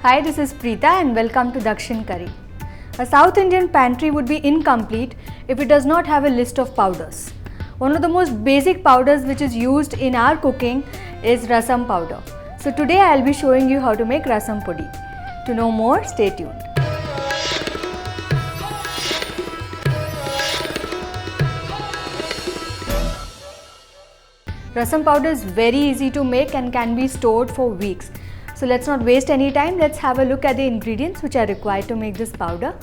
Hi, this is Preetha and welcome to Dakshin Curry. A South Indian pantry would be incomplete if it does not have a list of powders. One of the most basic powders which is used in our cooking is Rasam powder. So today I will be showing you how to make Rasam Podi. To know more, stay tuned. Rasam powder is very easy to make and can be stored for weeks. So let's not waste any time. Let's have a look at the ingredients which are required to make this powder.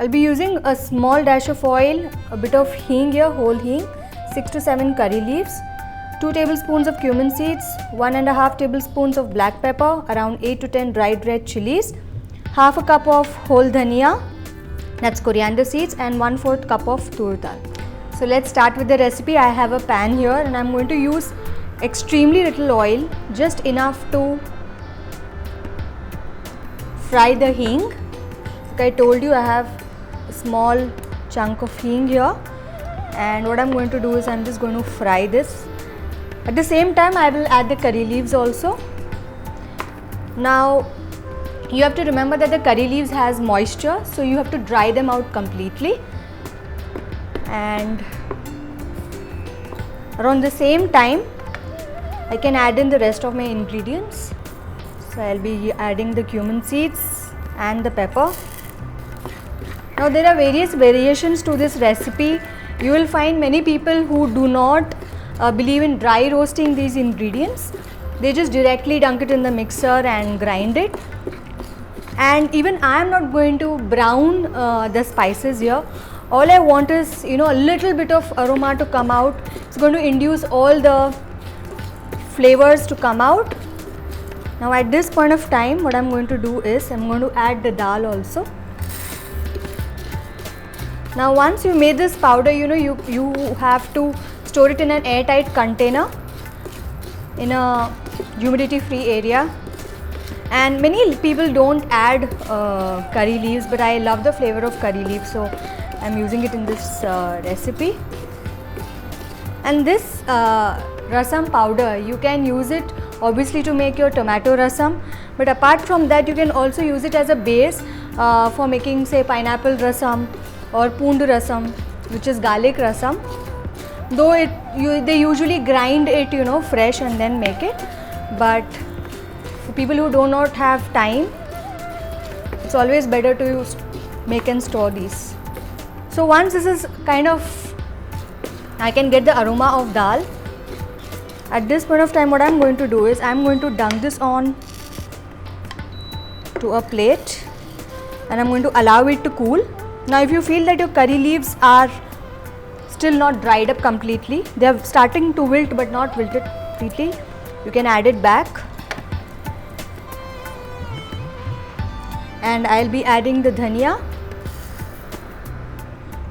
I'll be using a small dash of oil, a bit of hing here, whole hing, 6 to 7 curry leaves, 2 tablespoons of cumin seeds, 1.5 tablespoons of black pepper, around 8 to 10 dried red chillies, half a cup of whole dhania, that's coriander seeds, and 1/4 cup of tuvar. So let's start with the recipe. I have a pan here and I'm going to use extremely little oil, just enough to fry the hing. Like I told you, I have a small chunk of hing here, and what I'm going to do is I'm just going to fry this. At the same time I will add the curry leaves also. Now you have to remember that the curry leaves has moisture, so you have to dry them out completely. And around the same time I can add in the rest of my ingredients. So I'll be adding the cumin seeds and the pepper. Now there are various variations to this recipe. You will find many people who do not believe in dry roasting these ingredients. They just directly dunk it in the mixer and grind it. And even I am not going to brown the spices here. All I want is, a little bit of aroma to come out. It's going to induce all the flavors to come out. Now at this point of time, what I'm going to do is I'm going to add the dal also. Now once you made this powder, you have to store it in an airtight container in a humidity free area. And many people don't add curry leaves, but I love the flavor of curry leaves, so I'm using it in this recipe. And this rasam powder, you can use it obviously to make your tomato rasam, but apart from that you can also use it as a base for making, say, pineapple rasam or poondu rasam, which is garlic rasam. Though they usually grind it fresh and then make it, but for people who do not have time, it's always better to make and store these. So once this is I can get the aroma of dal. At this point of time, what I'm going to do is I'm going to dunk this on to a plate and I'm going to allow it to cool. Now if you feel that your curry leaves are still not dried up completely, they are starting to wilt but not wilted completely, you can add it back. And I'll be adding the dhania.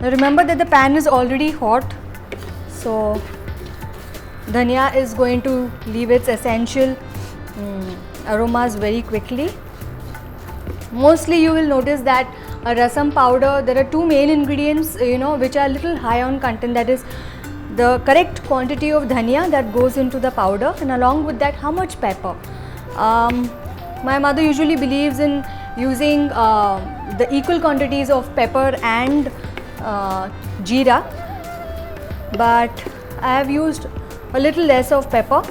Now remember that the pan is already hot, so dhania is going to leave its essential aromas very quickly. Mostly you will notice that a rasam powder, there are two main ingredients which are a little high on content, that is the correct quantity of dhania that goes into the powder, and along with that how much pepper. My mother usually believes in using the equal quantities of pepper and jeera, but I have used a little less of pepper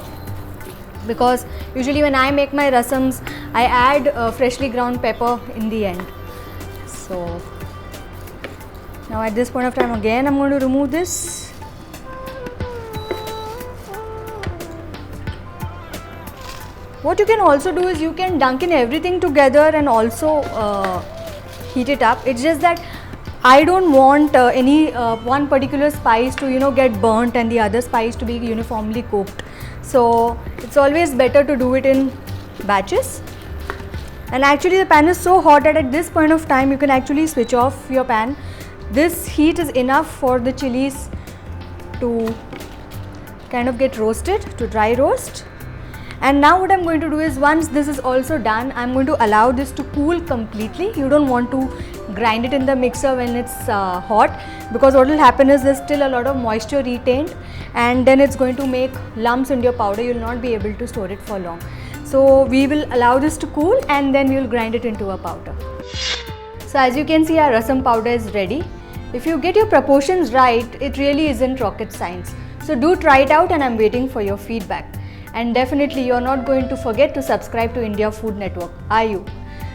because usually when I make my rasams I add freshly ground pepper in the end. So now at this point of time again I'm going to remove this. What you can also do is you can dunk in everything together and also heat it up. It's just that I don't want any one particular spice to get burnt and the other spice to be uniformly cooked. So it's always better to do it in batches. And actually the pan is so hot that at this point of time you can actually switch off your pan. This heat is enough for the chilies to get roasted, to dry roast. And now what I'm going to do is, once this is also done, I'm going to allow this to cool completely. You don't want to grind it in the mixer when it's hot, because what will happen is there's still a lot of moisture retained and then it's going to make lumps in your powder. You will not be able to store it for long. So we will allow this to cool and then we will grind it into a powder. So as you can see, our rasam powder is ready. If you get your proportions right, it really isn't rocket science. So do try it out and I'm waiting for your feedback. And definitely you're not going to forget to subscribe to India Food Network, are you?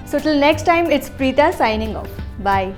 So till next time, it's Preetha signing off. Bye.